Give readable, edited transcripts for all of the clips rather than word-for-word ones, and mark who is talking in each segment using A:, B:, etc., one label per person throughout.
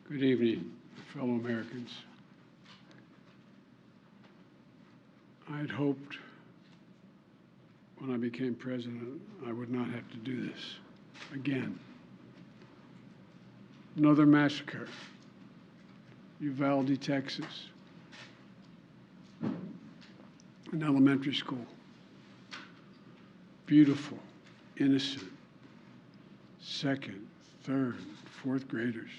A: Good evening, fellow Americans. I had hoped when I became president I would not have to do this again. Another massacre, Uvalde, Texas, an elementary school. Beautiful, innocent, second, third, fourth graders.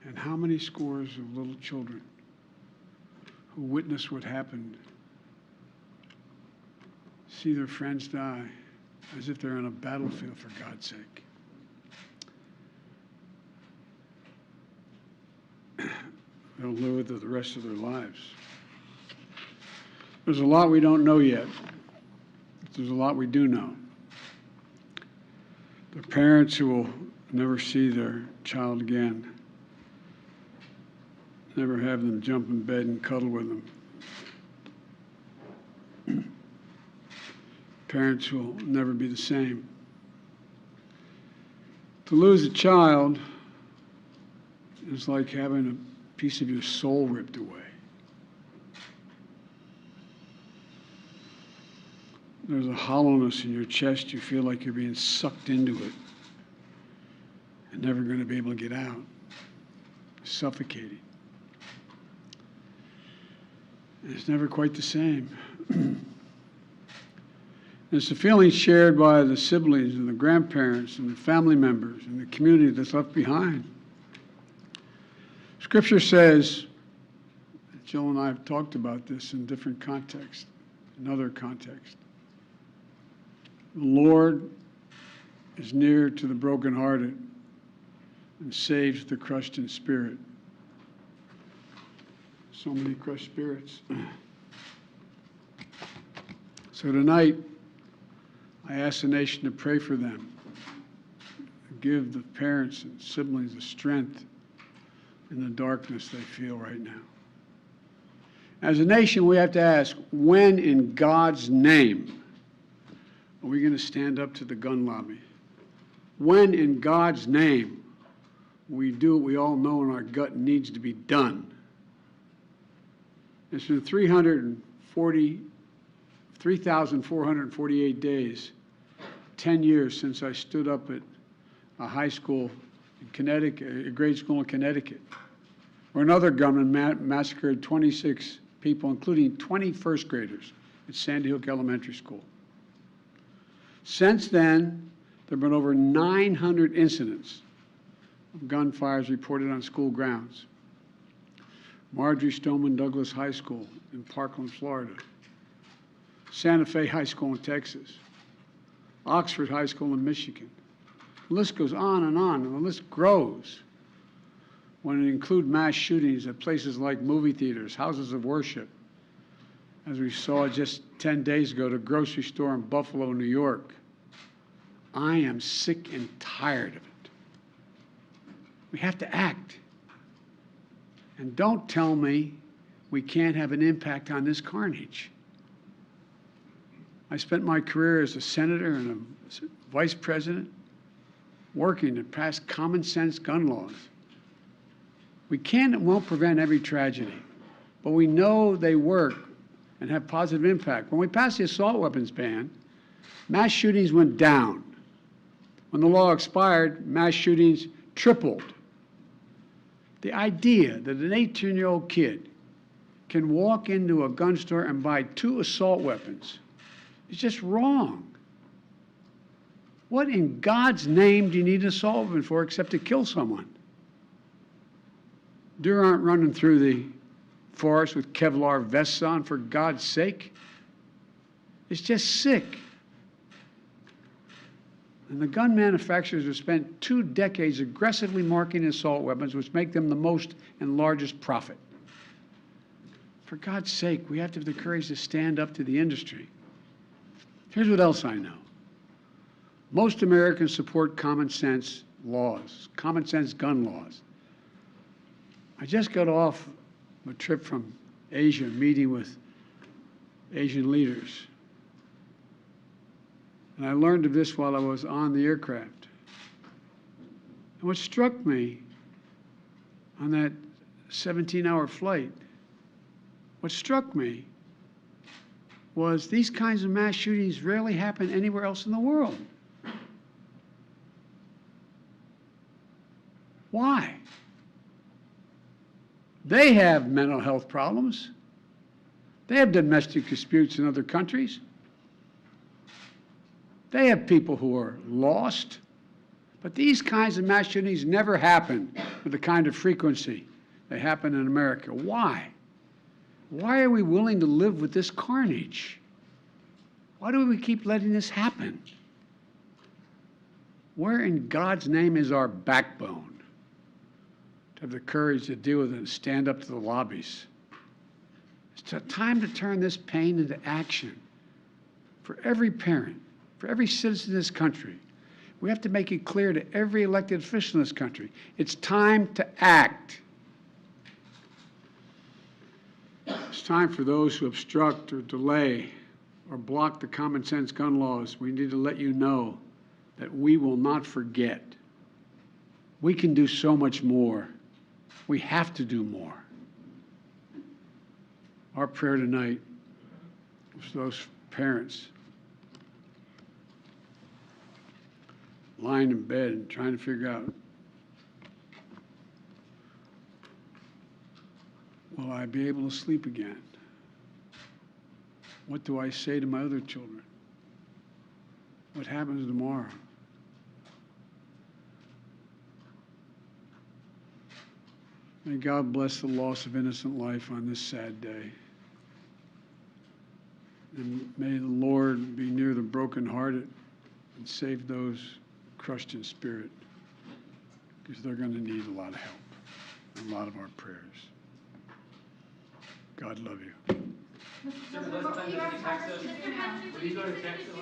A: And how many scores of little children who witnessed what happened see their friends die as if they're on a battlefield, for God's sake. They'll live with it the rest of their lives. There's a lot we don't know yet. There's a lot we do know. The parents who will never see their child again, never have them jump in bed and cuddle with them. Parents will never be the same. To lose a child is like having a piece of your soul ripped away. There's a hollowness in your chest. You feel like you're being sucked into it and never going to be able to get out. Suffocating. And it's never quite the same. It's a feeling shared by the siblings and the grandparents and the family members and the community that's left behind. Scripture says, Jill and I have talked about this in different contexts, in other contexts. The Lord is near to the brokenhearted and saves the crushed in spirit. So many crushed spirits. So tonight, I ask the nation to pray for them. Give the parents and siblings the strength in the darkness they feel right now. As a nation, we have to ask, when in God's name are we going to stand up to the gun lobby? When in God's name we do what we all know in our gut needs to be done? It's been 3,448 days, 10 years since I stood up at a high school in Connecticut, a grade school in Connecticut, where another gunman massacred 26 people, including 20 first graders at Sandy Hook Elementary School. Since then, there have been over 900 incidents of gunfires reported on school grounds. Marjorie Stoneman Douglas High School in Parkland, Florida. Santa Fe High School in Texas. Oxford High School in Michigan. The list goes on, and the list grows when it includes mass shootings at places like movie theaters, houses of worship, as we saw just 10 days ago at a grocery store in Buffalo, New York. I am sick and tired of it. We have to act. And don't tell me we can't have an impact on this carnage. I spent my career as a senator and a vice president working to pass common sense gun laws. We can and won't prevent every tragedy, but we know they work and have positive impact. When we passed the assault weapons ban, mass shootings went down. When the law expired, mass shootings tripled. The idea that an 18-year-old kid can walk into a gun store and buy 2 assault weapons is just wrong. What in God's name do you need an assault weapon for except to kill someone? Deer aren't running through the forest with Kevlar vests on, for God's sake. It's just sick. And the gun manufacturers have spent 2 decades aggressively marketing assault weapons, which make them the most and largest profit. For God's sake, we have to have the courage to stand up to the industry. Here's what else I know. Most Americans support common sense laws, common sense gun laws. I just got off a trip from Asia, meeting with Asian leaders. And I learned of this while I was on the aircraft. And what struck me on that 17-hour flight, what struck me was these kinds of mass shootings rarely happen anywhere else in the world. Why? They have mental health problems. They have domestic disputes in other countries. They have people who are lost. But these kinds of mass shootings never happen with the kind of frequency they happen in America. Why? Why are we willing to live with this carnage? Why do we keep letting this happen? Where in God's name is our backbone to have the courage to deal with it and stand up to the lobbies? It's time to turn this pain into action for every parent, for every citizen in this country. We have to make it clear to every elected official in this country. It's time to act. It's time for those who obstruct or delay or block the common sense gun laws. We need to let you know that we will not forget. We can do so much more. We have to do more. Our prayer tonight is for those parents lying in bed and trying to figure out, will I be able to sleep again? What do I say to my other children? What happens tomorrow? May God bless the loss of innocent life on this sad day. And may the Lord be near the brokenhearted and save those crushed in spirit, because they're going to need a lot of help and a lot of our prayers. God love you.
B: Sir, will you go to Texas? Sir, will you go to Texas?